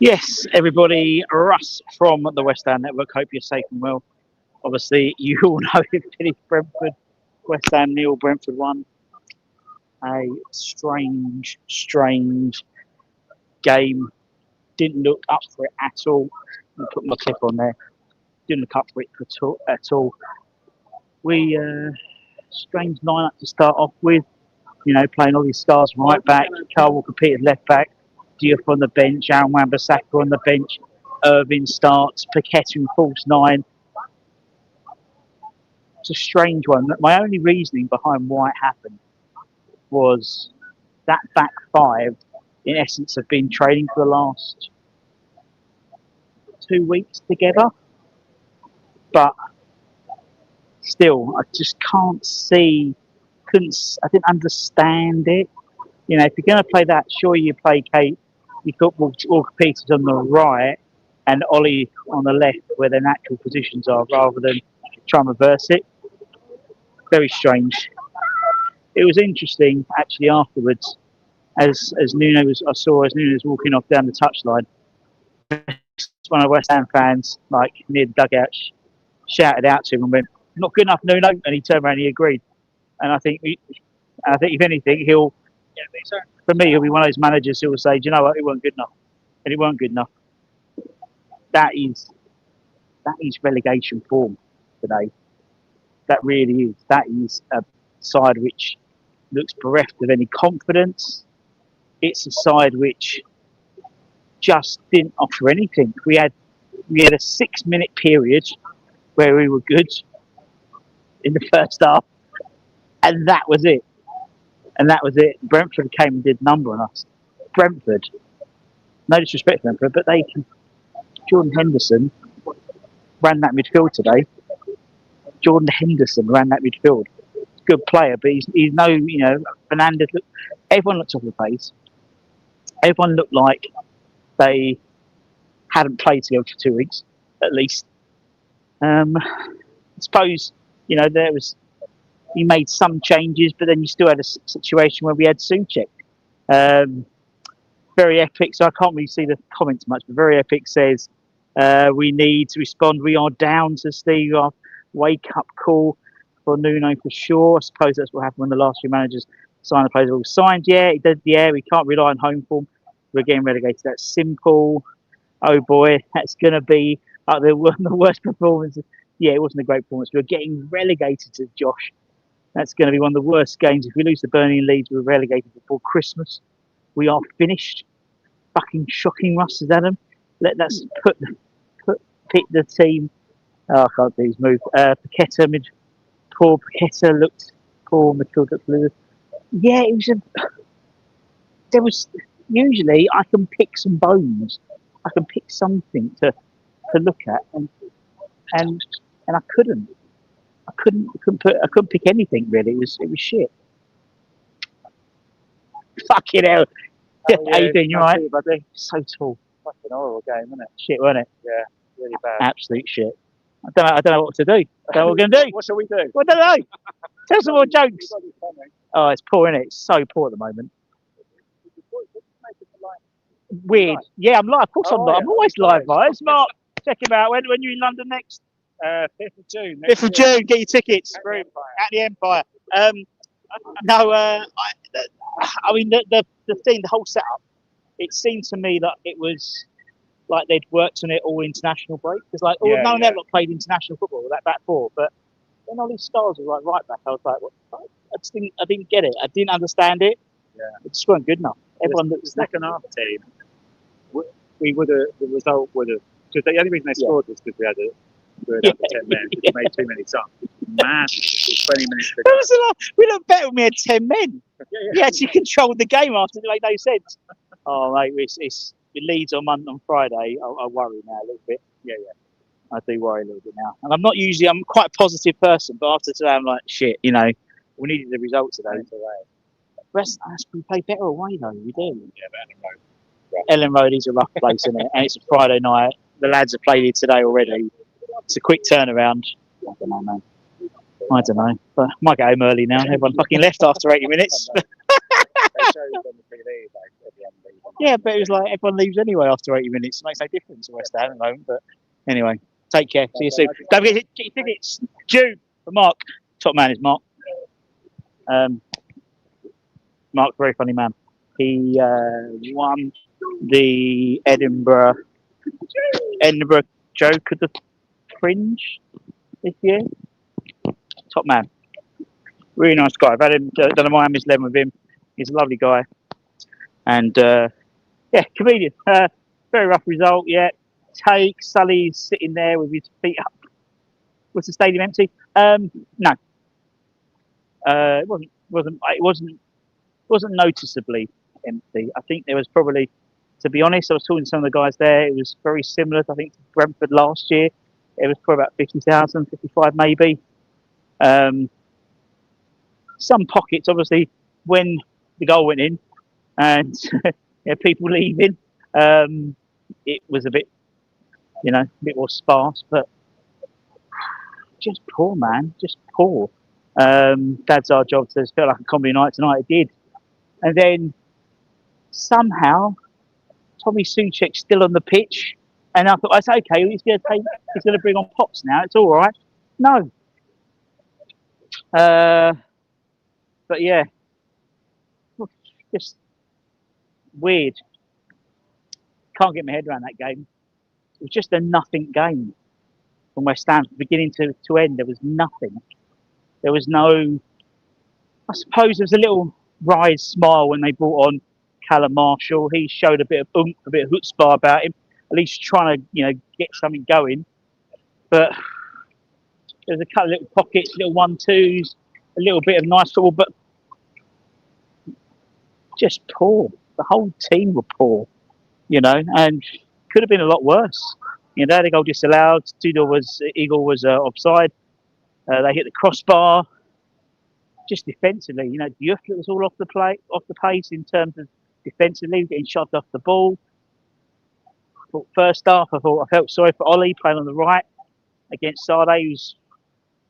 Yes, everybody, Russ from the West Ham Network. Hope you're safe and well. Obviously, you all know it finished Brentford. West Ham 0, Brentford 1. A strange game. Didn't look up for it at all. I'll put my clip on there. Didn't look up for it at all. We strange lineup to start off with. You know, playing all these stars right back. Kyle Walker-Peters left back. Diouf on the bench. Aaron Wan-Bissaka on the bench. Irving starts. Paqueta in false 9. It's a strange one. My only reasoning behind why it happened was that back 5, in essence, have been training for the last 2 weeks together. But still, I just can't see. I didn't understand it. You know, if you're going to play that, sure you play Kate. You put Walker-Peters on the right and Ollie on the left, where their natural positions are, rather than try and reverse it. Very strange. It was interesting actually afterwards, as Nuno was. I saw as Nuno was walking off down the touchline. One of the West Ham fans, like near the dugout, shouted out to him and went, "Not good enough, Nuno," and he turned around and he agreed. And I think if anything, for me, he'll be one of those managers who will say, "Do you know what? It wasn't good enough, and it weren't good enough." That is relegation form today. That really is. That is a side which looks bereft of any confidence. It's a side which just didn't offer anything. We had a 6-minute period where we were good in the first half, and that was it. Brentford came and did number on us. Brentford, no disrespect to Brentford, but Jordan Henderson ran that midfield today. Jordan Henderson ran that midfield. Good player, but he's no, Fernandez. Everyone looked off the pace. Everyone looked like they hadn't played together for 2 weeks, at least. I suppose, he made some changes, but then you still had a situation where we had Souček. Very Epic, so I can't really see the comments much, but Very Epic says, we need to respond. We are down to Steve. Our wake-up call for Nuno for sure. I suppose that's what happened when the last few managers signed the players all signed. Yeah, we can't rely on home form. We're getting relegated. That's simple. Oh boy, that's going to be one of the worst performances. Yeah, it wasn't a great performance. We're getting relegated to Josh. That's going to be one of the worst games. If we lose to Burnley and Leeds, we're relegated before Christmas. We are finished. Fucking shocking, Russ, Adam. Let's pick the team. Oh, I can't do his move. Paqueta, poor Paqueta looked poor. Midfield looked. Yeah, there was. Usually, I can pick some bones. I can pick something to look at, and I couldn't. I couldn't pick anything really. It was shit. Fucking hell. Oh, yeah. 18, you're right. Buddy. So tall. Fucking horrible game, wasn't it? Shit, wasn't it? Yeah, really bad. Absolute shit. I don't know what to do. I don't know what we're going to do. What shall we do? Well, I don't know. Tell some more jokes. Oh, it's poor, isn't it? It's so poor at the moment. Weird. Yeah, I'm live. Of course I'm live. I'm always live, guys. Mark, check him out. When you're in London next? 5th of June. 5th of June. Get your tickets. At the Empire. I mean, the thing, the whole setup, it seemed to me that it was like they'd worked on it all international break. Because no one ever played international football, that back 4. But then all these stars were like right back. I was like, what the fuck? I didn't get it. I didn't understand it. Yeah. It just weren't good enough. Everyone looked. The second half team, the result would have. Because the only reason they scored was because we had under 10 men. We made too many subs. Man, 20 minutes to go. We looked better when we had 10 men. We actually controlled the game after it made no sense. Oh, mate, it leads on Friday. I worry now a little bit. Yeah. I do worry a little bit now. And I'm quite a positive person, but after today, I'm like, shit, we needed the result today. We play better away, though. We do. Yeah, but Ellen Road is a rough place, isn't it? And it's a Friday night. The lads have played it today already. It's a quick turnaround. I don't know, man. I don't know. But I might get home early now. Everyone fucking left after 80 minutes. Yeah, but it was like everyone leaves anyway after 80 minutes. It makes no difference to West Ham at the moment. But anyway, take care. See you soon. Don't forget it's June for Mark. Top man is Mark. Mark's a very funny man. He won the Edinburgh Joke of the Fringe this year. Top man. Really nice guy. I've had him, done a Miami's 11 with him. He's a lovely guy. And yeah, comedian. Very rough result, yeah. Sully's sitting there with his feet up. Was the stadium empty? No. It wasn't noticeably empty. I think there was probably, to be honest, I was talking to some of the guys there. It was very similar, I think, to Brentford last year. It was probably about 50,000, 55 maybe. Some pockets, obviously, when the goal went in, and yeah, people leaving, it was a bit, a bit more sparse, but just poor, man, just poor. That's our job. So it felt like a comedy night tonight. It did, and then somehow Tommy Souček's still on the pitch, and I thought, it's okay. He's going to bring on Pops now. It's all right. No. But yeah, just weird. Can't get my head around that game. It was just a nothing game from West Ham, beginning to end. There was nothing. There was no. I suppose there was a little wry smile when they brought on Callum Marshall. He showed a bit of oomph, a bit of chutzpah about him, at least trying to get something going. But there's a couple of little pockets, little 1-2s, a little bit of nice football, but just poor. The whole team were poor, and could have been a lot worse. The goal disallowed. Eagle was offside. They hit the crossbar. Just defensively, Diouf was all off the pace in terms of defensively, getting shoved off the ball. First half, I felt sorry for Ollie playing on the right against Sade, who's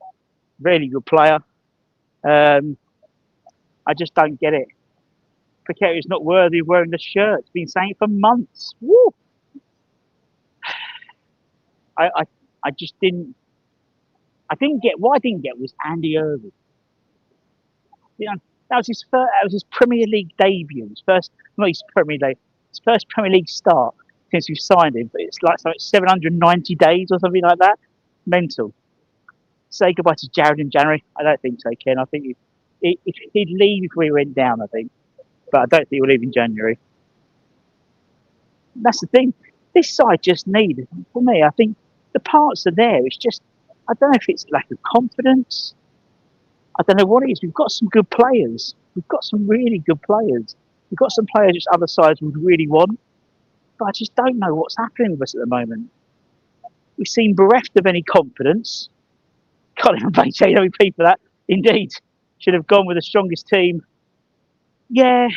a really good player. I just don't get it. 𝗕𝗥𝗘𝗡𝗧𝗦 is not worthy of wearing the shirt. It's been saying it for months. Woo! I just didn't. What I didn't get was Andy Irving. That was his Premier League debut. His first Premier League start since we signed him. But it's like 790 days or something like that. Mental. Say goodbye to Jared in January. I don't think so, Ken. I think he'd leave if we went down. I think, but I don't think he'll leave in January. That's the thing. This side just needed, for me, I think the parts are there. It's just, I don't know if it's lack of confidence. I don't know what it is. We've got some good players. We've got some really good players. We've got some players which other sides would really want. But I just don't know what's happening with us at the moment. We seem bereft of any confidence. Can't even blame people for that. Indeed, should have gone with the strongest team. Yeah.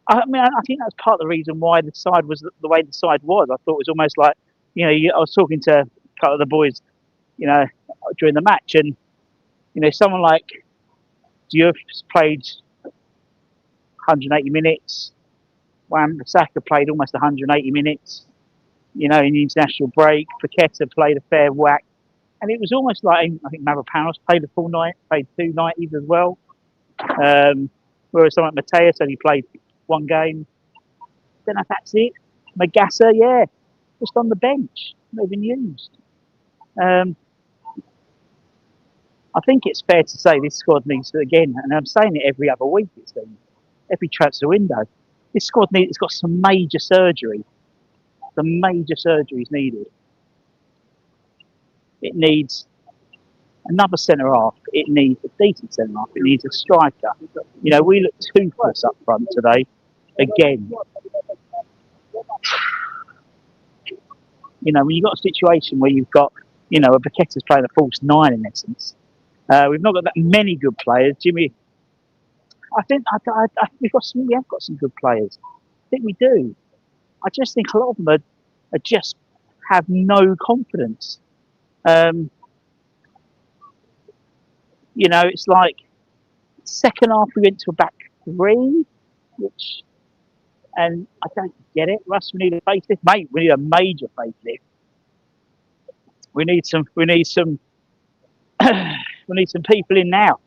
I think that's part of the reason why the side was the way the side was. I thought it was almost like, I was talking to a couple of the boys, during the match, and someone like Diouf played 180 minutes. Wan-Bissaka played almost 180 minutes. In the international break, 𝗕𝗥𝗘𝗡𝗧𝗦 played a fair whack, and it was almost like I think 𝗪𝗧𝗪𝗧 played a full night, played 2 90s as well. Whereas someone like Matthias only played 1 game. Don't know if that's it. Magassa, yeah, just on the bench, not even used. I think it's fair to say this squad needs to, again, and I'm saying it every other week, it seems, every transfer window, this squad it's got some major surgery. The major surgery is needed. It needs another centre-half. It needs a decent centre-half. It needs a striker. We look toothless up front today, again. When you've got a situation where you've got, a 𝗕𝗥𝗘𝗧𝗧𝗏 is playing a false 9 in essence. We've not got that many good players. Jimmy, I think we have got some good players. I think we do. I just think a lot of them are just have no confidence. It's like second half we went to a back 3, which And I don't get it. Russ, we need a facelift, mate. We need a major facelift. We need some we need some people in now.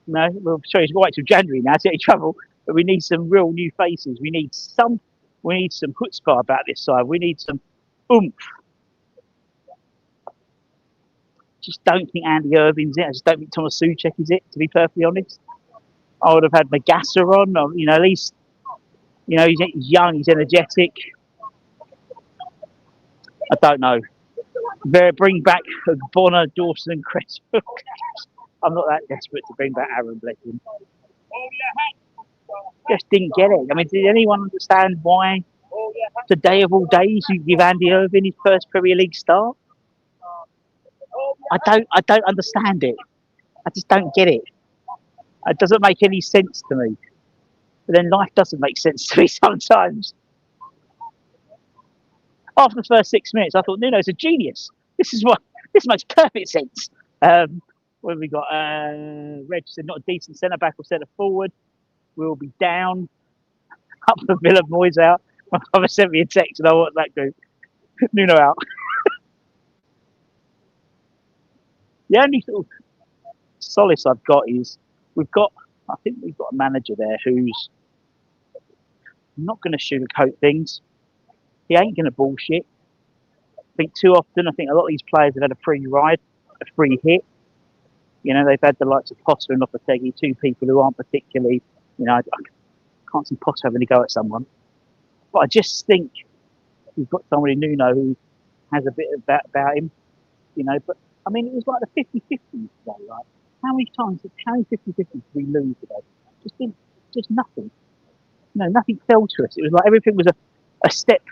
No, well, sorry, it's right till January now, to get in trouble. But we need some real new faces. We need some chutzpah about this side. We need some oomph. Just don't think Andy Irving's it. I just don't think Thomas Souček is it, to be perfectly honest. I would have had Magassa on, or, at least, he's young, he's energetic. I don't know. Bring back Bonner, Dawson and Cresswell. I'm not that desperate to bring back Aaron Blessing. Just didn't get it. I mean, did anyone understand why today of all days you give Andy Irving his first Premier League start? I don't understand it. I just don't get it. It doesn't make any sense to me. But then life doesn't make sense to me sometimes. After the first 6 minutes, I thought Nuno's a genius. This makes perfect sense. What have we got? Reg said not a decent centre back or centre forward. We'll be down. Up for Villa, boys out. My father sent me a text and I want that group. Nuno out. The only sort of solace I've got is I think we've got a manager there who's not going to sugarcoat things. He ain't going to bullshit. I think too often, a lot of these players have had a free ride, a free hit. They've had the likes of Potter and Lopetegui, two people who aren't particularly, I can't see Potter having a go at someone. But I just think we've got somebody Nuno who has a bit of that about him, But I mean, it was like the 50-50 today, right? How many 50-50 did we lose today? Just nothing. Nothing fell to us. It was like everything was a step.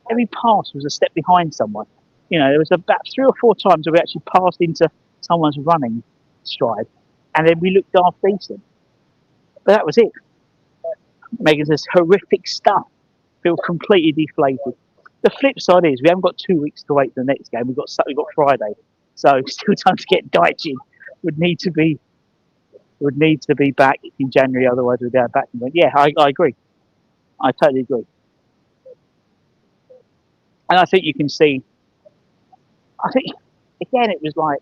Every pass was a step behind someone. There was about 3 or 4 times where we actually passed into someone's running stride, and then we looked half decent. But that was it. Making this horrific stuff feel completely deflated. The flip side is we haven't got 2 weeks to wait for the next game. We've got Friday, so still time to get Dyche in. Would need to be back in January. Otherwise, we're going back. Yeah, I agree. I totally agree. And I think you can see. I think again, it was like,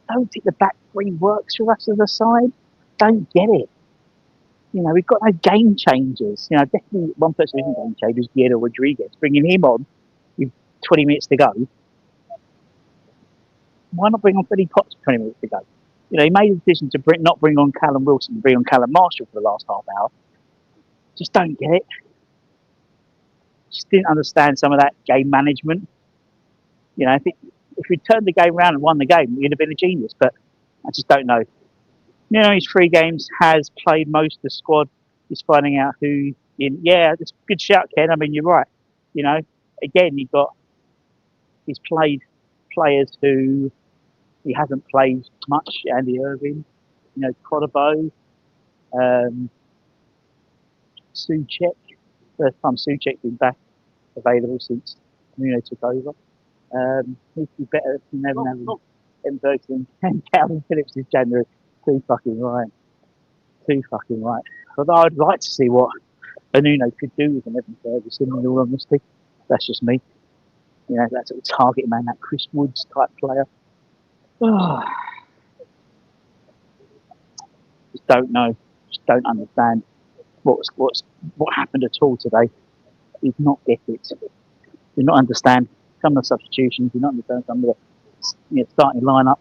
don't think the back three works for us as a side. Don't get it. We've got no game changers. Definitely one person who isn't game changer is Guido Rodriguez. Bringing him on with 20 minutes to go. Why not bring on Freddie Potts with 20 minutes to go? He made a decision to not bring on Callum Wilson and bring on Callum Marshall for the last half hour. Just don't get it. Just didn't understand some of that game management. If we turned the game around and won the game, we'd have been a genius. But I just don't know. His 3 games has played most of the squad. He's finding out who in. Yeah, it's a good shout, Ken. I mean, you're right. Again, he's played players who he hasn't played much. Andy Irving, Codabo, Souček. First time Souček's been back available since Nuno took over. He'd be better than never having Mpokela and Calvin Phillips this January. Too fucking right. Although I'd like to see what a Nuno could do with an Evan Ferguson, in all honesty. That's just me. That sort of target man, that Chris Woods type player. Just don't know. Just don't understand what happened at all today. Did not get it. Did not understand some of the substitutions. Did not understand some of the starting lineup.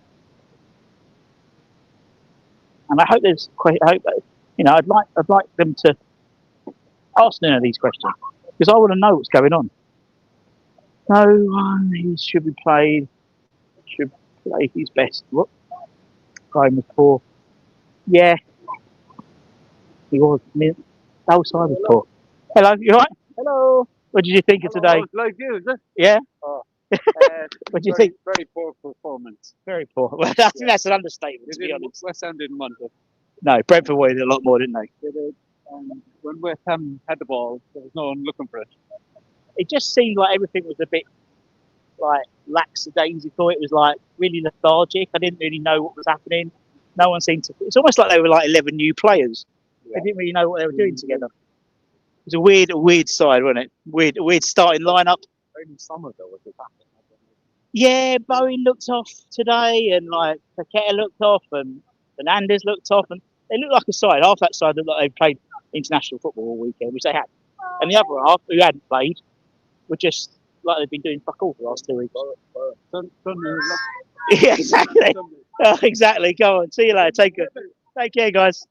And I hope I'd like them to ask Nuno these questions, because I want to know what's going on. No one who should play his best. What? Game was poor. Yeah, he was. The whole side was poor. Hello, you all right? Hello. What did you think of today? Like you, is it? Yeah. Oh. What do you think? Very poor performance. Very poor. Well, I think that's an understatement, to be honest. West Ham didn't want it. No, Brentford wanted a lot more, didn't they? They did. When West Ham had the ball, there was no one looking for it. It just seemed like everything was a bit like lackadaisical. It was like really lethargic. I didn't really know what was happening. No one seemed to. It's almost like they were like 11 new players. Yeah. They didn't really know what they were doing together. was a weird side, wasn't it? Weird starting lineup. Only Somerville was attacking. Yeah, Bowen looked off today, and like 𝗕𝗥𝗘𝗡𝗧𝗏 looked off, and Fernandez looked off, and they looked like a side. Half that side looked like they played international football all weekend, which they had, and the other half who hadn't played were just like they've been doing fuck all for the last 2 weeks. Yeah, exactly. Exactly. Go on. See you later. Take care, guys.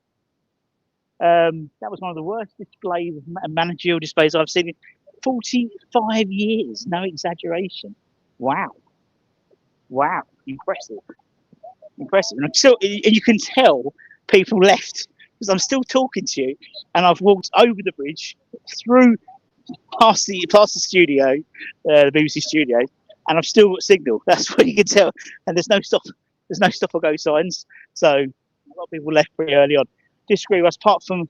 That was one of the worst displays of managerial displays I've seen in 45 years. No exaggeration. Wow. Impressive. And you can tell people left because I'm still talking to you, and I've walked over the bridge, through past the studio, the BBC studio, and I've still got signal. That's what you can tell. And there's no stop or go signs. So a lot of people left pretty early on. Disagree with us. Apart from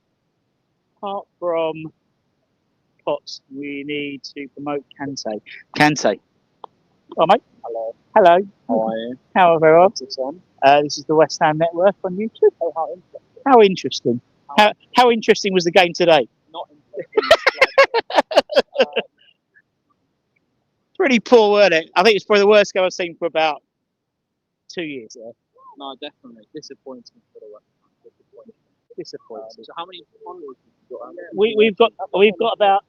Potts, we need to promote Kante. Oh, mate. Hello. Hello. How are you? How are you? What's this on? This is the West Ham Network on YouTube. Oh, How interesting. How interesting was the game today? Not interesting. Pretty poor, weren't it? I think it's probably the worst game I've seen for about 2 years. Yeah. No, definitely. Disappointing for the West Ham. Disappointing. So how many followers have you got? We've got about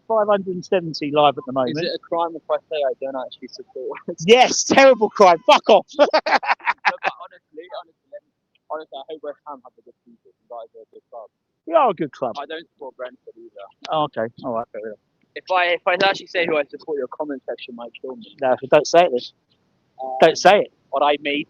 570 live at the moment. Is it a crime if I say I don't actually support? Yes, terrible crime. Fuck off. No, but honestly, I hope West Ham have a good season. You guys are a good club. We are a good club. I don't support Brentford either. Oh, okay. All right. Fair enough. If I actually say who I support, your comment section might kill me. No, don't say it then. Don't say it. What I mean,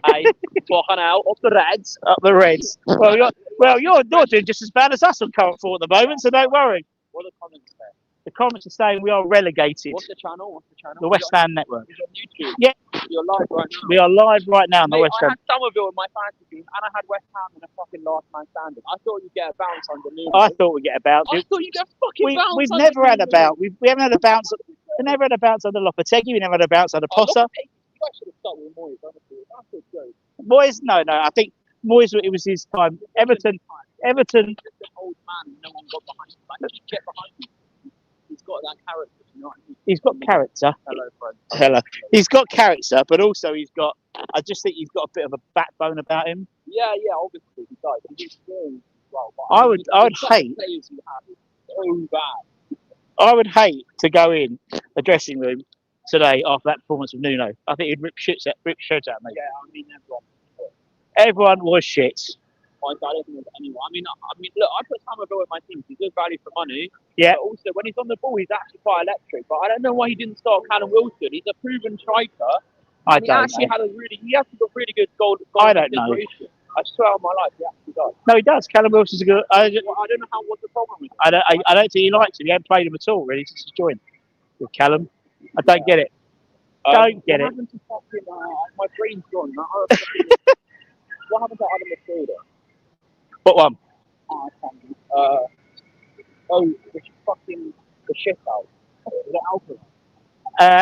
I fucking out up the Reds. Up the Reds. Well, you're doing just as bad as us on current form at the moment, so don't worry. What are the comments say? The comments are saying we are relegated. What's the channel? The West Ham Network. Is it on YouTube? Yeah. You're live right now. We are live right now on the Mate, West I Ham. had Somerville in my fantasy team, and I had West Ham in a fucking last man standing. I thought you'd get a bounce under Nuno. I thought we'd get a bounce. I thought you'd get a fucking bounce. We've never had a bounce. We haven't had a bounce. We never had a bounce under lopetegui. We never had a bounce under Potter. I should have started with Moyes, honestly. That's a joke. Moyes, no. I think Moyes, it was his time. Everton. Just an old man, no one got behind him. Like, he get behind him. He's got that character, you know what I mean? He's got character. Hello, friend. Hello. He's got character, but also I just think he's got a bit of a backbone about him. Yeah, obviously he does. He's doing well. I would hate. Players you have is so bad. I would hate to go in the dressing room today after that performance of Nuno. I think he'd rip shirts out of me. Yeah, I mean everyone was shit. I don't think there's anyone. I mean, look, I put Somerville in my team. He's good value for money. Yeah. But also, when he's on the ball, he's actually quite electric. But I don't know why he didn't start Callum Wilson. He's a proven striker. He actually got really good goal. I don't know. I swear on my life, he actually does. No, he does. Callum Wilson's a good. I don't know what's the problem with him. I don't think he likes it. He hasn't played him at all really since he's joined with Callum. I don't get it. Don't get it. What happened to fucking? My brain's gone. What happened to Adam Matilda? What one? The shit out. Is it Alvarez?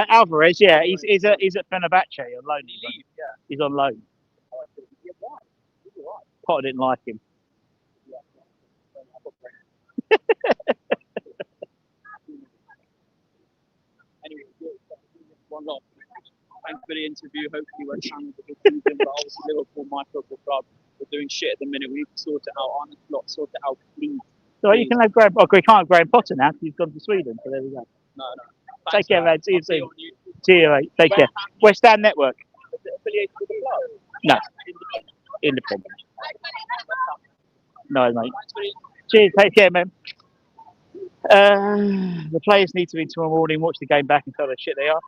Alvarez, yeah, he's at Fenerbahce on loan. He's on loan. Potter didn't like him. Anyway, one last. Thanks for the interview. Hopefully, West Ham is a good season, but obviously Liverpool, my football club, we're doing shit at the minute. We need to sort it out. Arne Slot, sort it out, please. So you can have Graham. Oh, we can't have Graham Potter now because he's gone to Sweden. So there we go. No. Take care, man. See you soon. See you, mate. Take care. West Ham Network. Is it affiliated with the club? No. Independent. No, mate. Cheers. Take care, man. The players need to be tomorrow morning, watch the game back and tell the shit they are.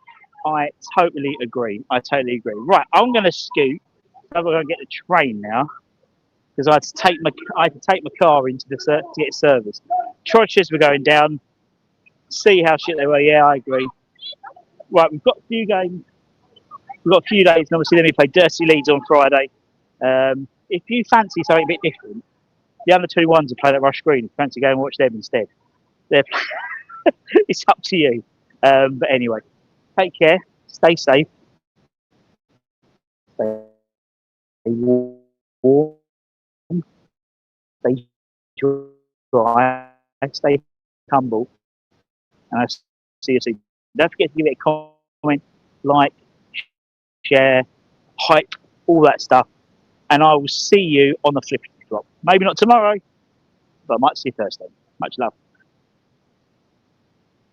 I totally agree. Right, I'm going to scoot. I'm going to get the train now because I had to take my car into to get it serviced. Trochers were going down. See how shit they were. Yeah, I agree. Right, we've got a few games. We've got a few days, and obviously then we play Dirty Leeds on Friday. If you fancy something a bit different, the under 21s are playing at Rush Green. If you fancy going and watch them instead, it's up to you. But anyway, take care. Stay safe. Stay warm. Stay dry. stay humble, and I'll see you soon. Don't forget to give it a comment, like, share, hype, all that stuff, and I will see you on the flipping drop. Maybe not tomorrow, but I might see you Thursday. Much love.